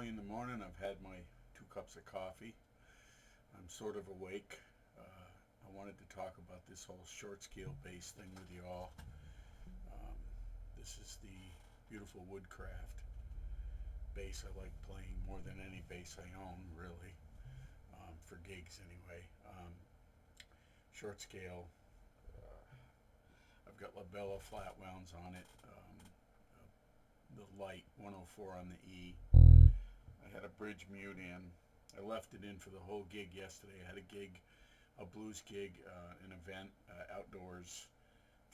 early in the morning. I've had my 2 cups of coffee. I'm sort of awake. I wanted to talk about this whole short scale bass thing with you all. Um, this is the beautiful Woodcraft bass I like playing more than any bass I own, really, for gigs anyway. Short scale. I've got labella flat wounds on it. The light 104 on the E. I had a bridge mute in. I left it in for the whole gig yesterday. I had a blues gig, an event outdoors,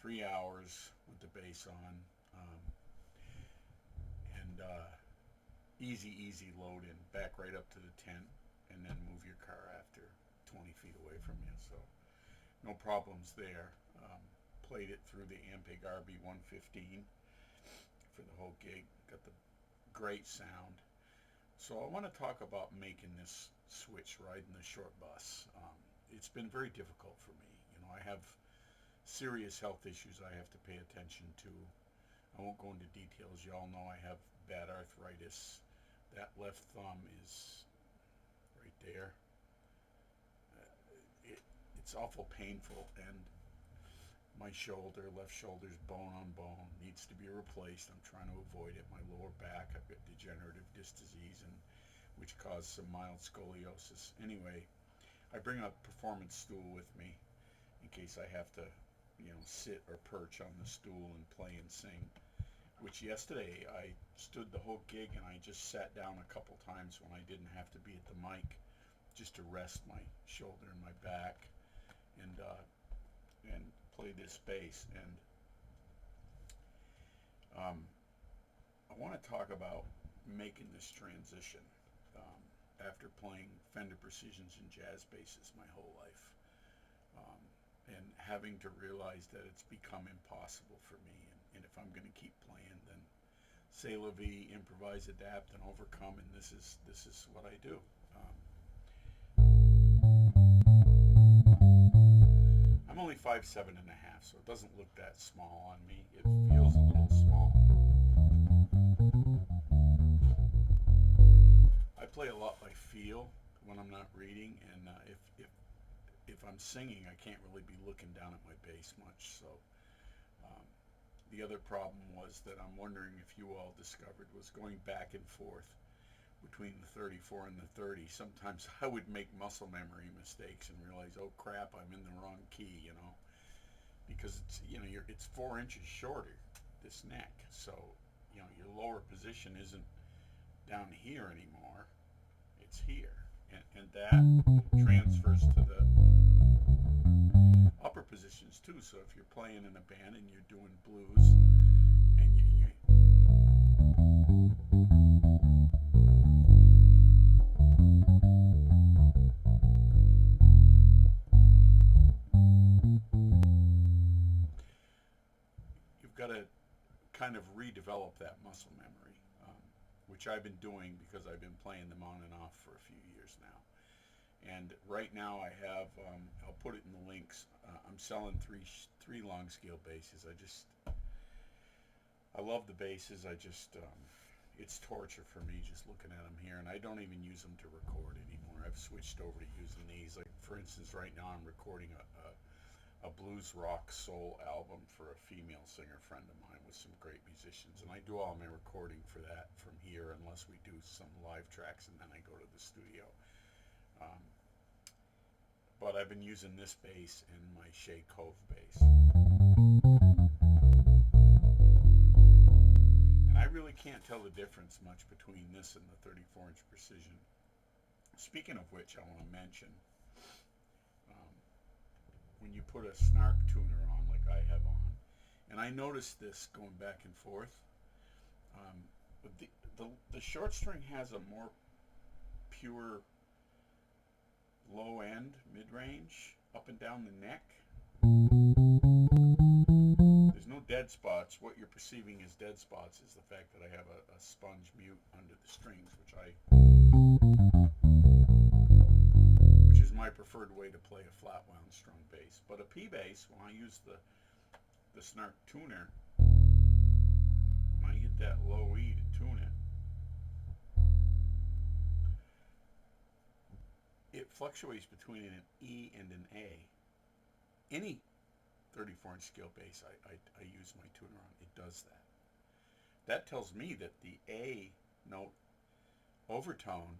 3 hours with the bass on, and easy load in, back right up to the tent, and then move your car after 20 feet away from you. So no problems there. Played it through the Ampeg RB 115 for the whole gig. Got the great sound. So I want to talk about making this switch, riding the short bus. It's been very difficult for me. I have serious health issues I have to pay attention to. I won't go into details. You all know I have bad arthritis. That left thumb is right there. It's awful painful, and my left shoulder's bone on bone, needs to be replaced. I'm trying to avoid it. My lower back, I've got degenerative disc disease, and which caused some mild scoliosis. Anyway, I bring a performance stool with me in case I have to, sit or perch on the stool and play and sing. Which yesterday I stood the whole gig and I just sat down a couple times when I didn't have to be at the mic, just to rest my shoulder and my back, and play this bass. And I want to talk about making this transition after playing Fender Precisions and jazz basses my whole life, and having to realize that it's become impossible for me. And if I'm going to keep playing, then c'est la vie, improvise, adapt, and overcome. And this is what I do. I'm only 5'7.5", so it doesn't look that small on me. It feels a little small. I play a lot by feel when I'm not reading, and if I'm singing, I can't really be looking down at my bass much. So the other problem was that I'm wondering if you all discovered was going back and forth between the 34 and the 30. Sometimes I would make muscle memory mistakes and realize, oh crap, I'm in the wrong key, because it's 4 inches shorter, this neck. So, your lower position isn't down here anymore. It's here. And that transfers to the upper positions too. So if you're playing in a band and you're doing blues and you've got to kind of redevelop that muscle memory, which I've been doing because I've been playing them on and off for a few years now. And right now I have, I'll put it in the links. I'm selling three long scale basses. I love the basses. It's torture for me just looking at them here, and I don't even use them to record anymore. I've switched over to using these. Like for instance, right now I'm recording a blues rock soul album for a female singer friend of mine with some great musicians, and I do all my recording for that from here, unless we do some live tracks, and then I go to the studio. But I've been using this bass and my Shea Cove bass. And I really can't tell the difference much between this and the 34-inch Precision. Speaking of which, I want to mention, when you put a snark tuner on, like I have on, and I noticed this going back and forth, but the short string has a more pure low end, mid-range, up and down the neck. There's no dead spots. What you're perceiving as dead spots is the fact that I have a sponge mute under the strings, which is my preferred way to play a flat wound strung bass. But a P bass, when I use the snark tuner, when I hit that low E to tune it, it fluctuates between an E and an A. Any 34-inch scale bass I use my tuner on, it does that. That tells me that the A note overtone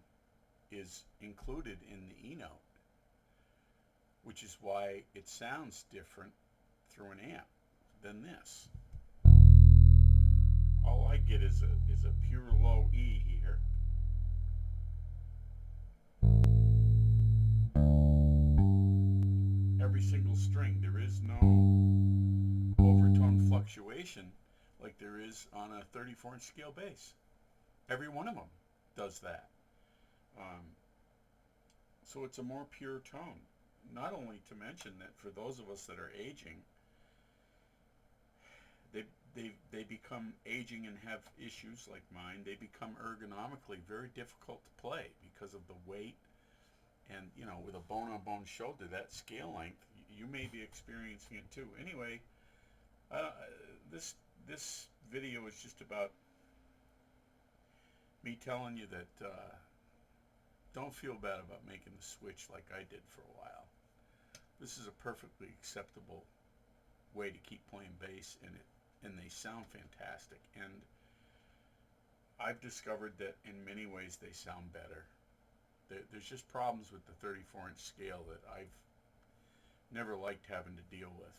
is included in the E note, which is why it sounds different through an amp than this. All I get is a pure low E here. Every single string. There is no overtone fluctuation like there is on a 34-inch scale bass. Every one of them does that. So it's a more pure tone. Not only to mention that for those of us that are aging, they become aging and have issues like mine. They become ergonomically very difficult to play because of the weight. And, you know, with a bone-on-bone shoulder, that scale length, you may be experiencing it too. Anyway, this video is just about me telling you that don't feel bad about making the switch like I did for a while. This is a perfectly acceptable way to keep playing bass, and they sound fantastic. And I've discovered that in many ways they sound better. There's just problems with the 34-inch scale that I've never liked having to deal with.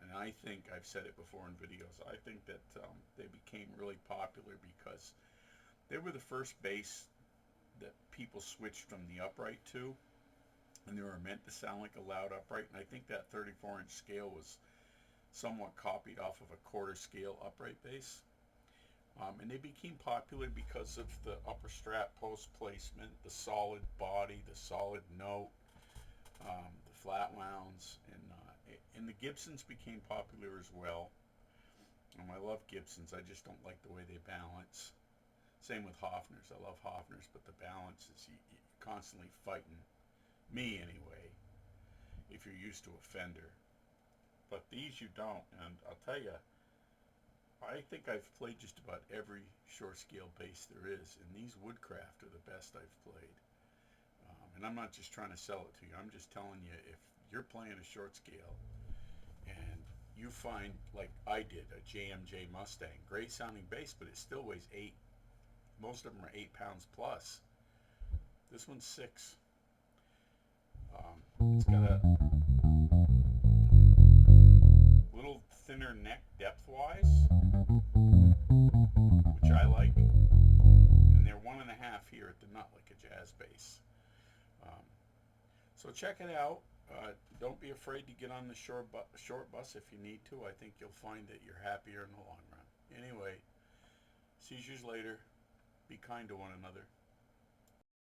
And I think, I've said it before in videos, I think that they became really popular because they were the first bass that people switched from the upright to, and they were meant to sound like a loud upright. And I think that 34-inch scale was somewhat copied off of a quarter scale upright bass. And they became popular because of the upper strap post placement, the solid body, the solid note, the flat wounds, and the Gibsons became popular as well. I love Gibsons, I just don't like the way they balance. Same with Hofners, I love Hofners, but the balance is you're constantly fighting, me anyway, if you're used to a Fender. But these you don't, and I'll tell you, I think I've played just about every short scale bass there is, and these Woodcraft are the best I've played. And I'm not just trying to sell it to you, I'm just telling you, if you're playing a short scale and you find, like I did, a JMJ Mustang, great sounding bass, but it still weighs 8. Most of them are 8 pounds plus. This one's 6. It's got a little thinner neck depth-wise, which I like, and they're 1.5 here at the nut, like a jazz bass. So check it out. Don't be afraid to get on the short bus if you need to. I think you'll find that you're happier in the long run. Anyway, see you later. Be kind to one another.